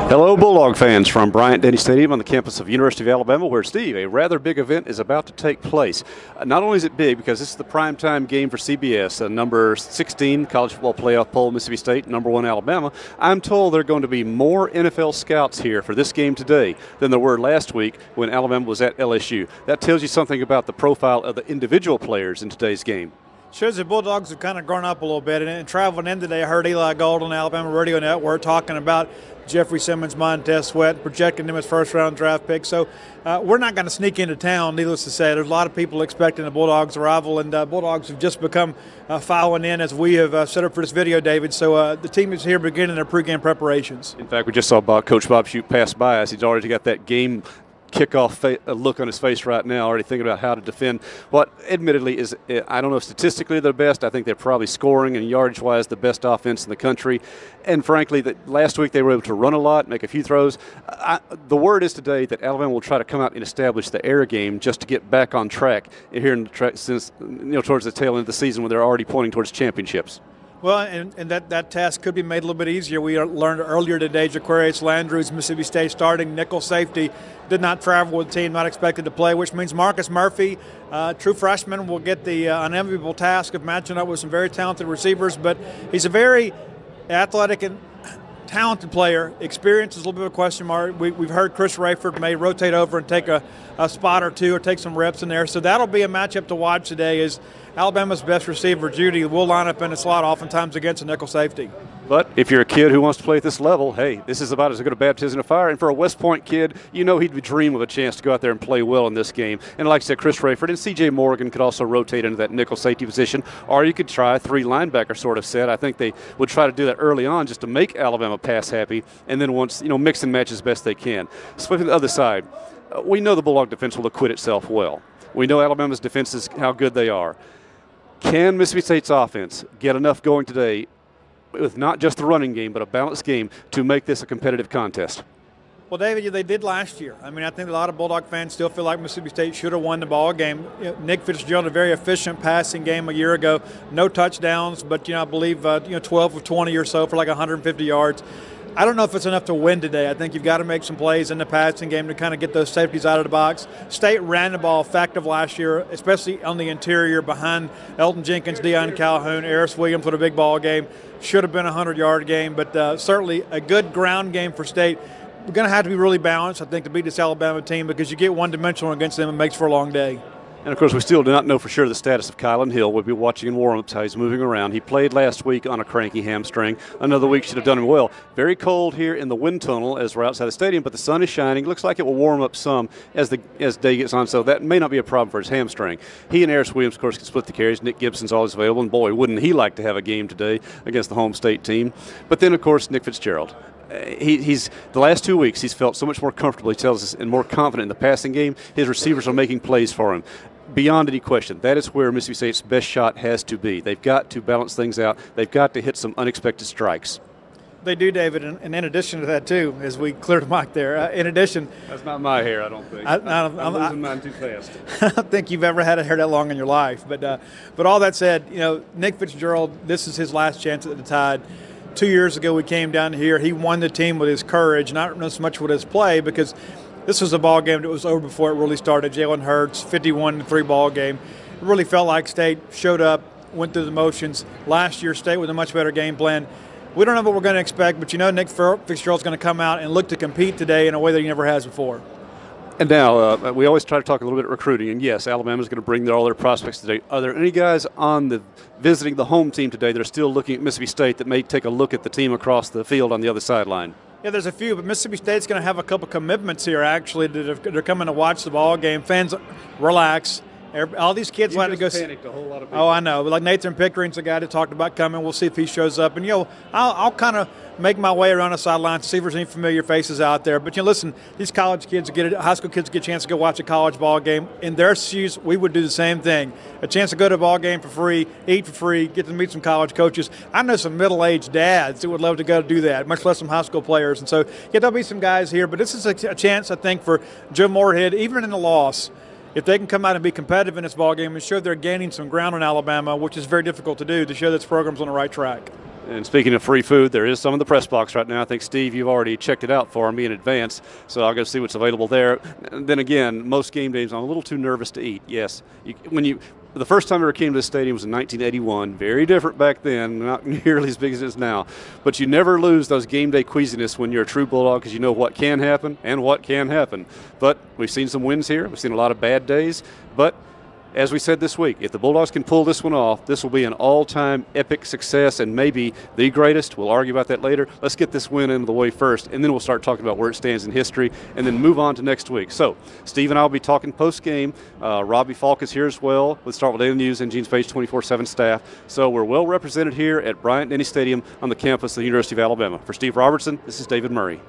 Hello, Bulldog fans from Bryant Denny Stadium on the campus of University of Alabama, where, Steve, a rather big event is about to take place. Not only is it big because this is the primetime game for CBS, number 16 college football playoff poll, Mississippi State, number 1 Alabama. I'm told there are going to be more NFL scouts here for this game today than there were last week when Alabama was at LSU. That tells you something about the profile of the individual players in today's game. Shows the Bulldogs have kind of grown up a little bit. And traveling in today, I heard Eli Gold on Alabama Radio Network talking about Jeffrey Simmons, Montez Sweat, projecting him as first-round draft pick. So we're not going to sneak into town, needless to say. There's a lot of people expecting the Bulldogs' arrival, and Bulldogs have just become filing in as we have set up for this video, David. So the team is here beginning their pregame preparations. In fact, we just saw Coach Bob Shoot pass by us. He's already got that game kickoff look on his face right now, already thinking about how to defend what admittedly is, I don't know, statistically they're best. I think they're probably scoring and yardage-wise the best offense in the country. And frankly, last week they were able to run a lot, make a few throws. The word is today that Alabama will try to come out and establish the air game just to get back on track here in the since towards the tail end of the season when they're already pointing towards championships. Well, and that task could be made a little bit easier. We learned earlier today Jaquarius Landrews, Mississippi State starting nickel safety, did not travel with the team, not expected to play, which means Marcus Murphy, true freshman, will get the unenviable task of matching up with some very talented receivers. But he's a very athletic and talented player. Experience is a little bit of a question mark. We've heard Chris Rayford may rotate over and take a spot or two or take some reps in there. So that'll be a matchup to watch today. Is Alabama's best receiver, Judy, will line up in the slot oftentimes against a nickel safety. But if you're a kid who wants to play at this level, hey, this is about as good a baptism of fire. And for a West Point kid, he'd dream of a chance to go out there and play well in this game. And like I said, Chris Rayford and C.J. Morgan could also rotate into that nickel safety position. Or you could try a 3 linebacker sort of set. I think they would try to do that early on just to make Alabama pass happy. And then once, mix and match as best they can. Flipping to the other side, we know the Bulldog defense will acquit itself well. We know Alabama's defense is how good they are. Can Mississippi State's offense get enough going today with not just the running game but a balanced game to make this a competitive contest? Well, David, they did last year. I mean, I think a lot of Bulldog fans still feel like Mississippi State should have won the ball game. Nick Fitzgerald had a very efficient passing game a year ago. No touchdowns, but, I believe, 12 of 20 or so for like 150 yards. I don't know if it's enough to win today. I think you've got to make some plays in the passing game to kind of get those safeties out of the box. State ran the ball effective last year, especially on the interior behind Elton Jenkins, Deion Calhoun, Eris Williams with a big ball game. Should have been a 100-yard game, but certainly a good ground game for State. We're going to have to be really balanced, I think, to beat this Alabama team because you get one-dimensional against them, it makes for a long day. And, of course, we still do not know for sure the status of Kylan Hill. We'll be watching in warm-ups how he's moving around. He played last week on a cranky hamstring. Another week should have done him well. Very cold here in the wind tunnel as we're outside the stadium, but the sun is shining. Looks like it will warm up some as day gets on, so that may not be a problem for his hamstring. He and Eris Williams, of course, can split the carries. Nick Gibson's always available, and boy, wouldn't he like to have a game today against the home state team. But then, of course, Nick Fitzgerald. He's the last 2 weeks he's felt so much more comfortable, he tells us, and more confident in the passing game. His receivers are making plays for him. Beyond any question, that is where Mississippi State's best shot has to be. They've got to balance things out. They've got to hit some unexpected strikes. They do, David, and in addition to that, too, as we clear the mic there, in addition. That's not my hair, I don't think. I'm losing mine too fast. I don't think you've ever had a hair that long in your life. But all that said, Nick Fitzgerald, this is his last chance at the Tide. 2 years ago, we came down here. He won the team with his courage, not so much with his play, because this was a ball game that was over before it really started. Jalen Hurts, 51-3 ball game. It really felt like State showed up, went through the motions. Last year, State with a much better game plan. We don't know what we're going to expect, but Nick Fitzgerald's going to come out and look to compete today in a way that he never has before. And now, we always try to talk a little bit of recruiting, and yes, Alabama's going to bring all their prospects today. Are there any guys visiting the home team today that are still looking at Mississippi State that may take a look at the team across the field on the other sideline? Yeah, there's a few, but Mississippi State's going to have a couple commitments here, actually, that they're coming to watch the ball game. Fans, relax. All these kids like to go. Panicked a whole lot of people. Oh, I know. But like Nathan Pickering's the guy that talked about coming. We'll see if he shows up. And, I'll kind of make my way around the sideline to see if there's any familiar faces out there. But, listen, these high school kids get a chance to go watch a college ball game. In their shoes, we would do the same thing. A chance to go to a ball game for free, eat for free, get to meet some college coaches. I know some middle-aged dads that would love to go do that, much less some high school players. And so, there'll be some guys here. But this is a chance, I think, for Joe Moorhead, even in the loss, if they can come out and be competitive in this ballgame and show they're gaining some ground in Alabama, which is very difficult to do, to show this program's on the right track. And speaking of free food, there is some in the press box right now. I think, Steve, you've already checked it out for me in advance, so I'll go see what's available there. And then again, most game days, I'm a little too nervous to eat. Yes, the first time I ever came to this stadium was in 1981. Very different back then, not nearly as big as it is now. But you never lose those game day queasiness when you're a true Bulldog because you know what can happen and what can happen. But we've seen some wins here. We've seen a lot of bad days. But as we said this week, if the Bulldogs can pull this one off, this will be an all-time epic success and maybe the greatest. We'll argue about that later. Let's get this win into the way first, and then we'll start talking about where it stands in history and then move on to next week. So Steve and I will be talking post-game. Robbie Falk is here as well. Let's start with Daily News and Gene's Page 24/7 staff. So we're well represented here at Bryant Denny Stadium on the campus of the University of Alabama. For Steve Robertson, this is David Murray.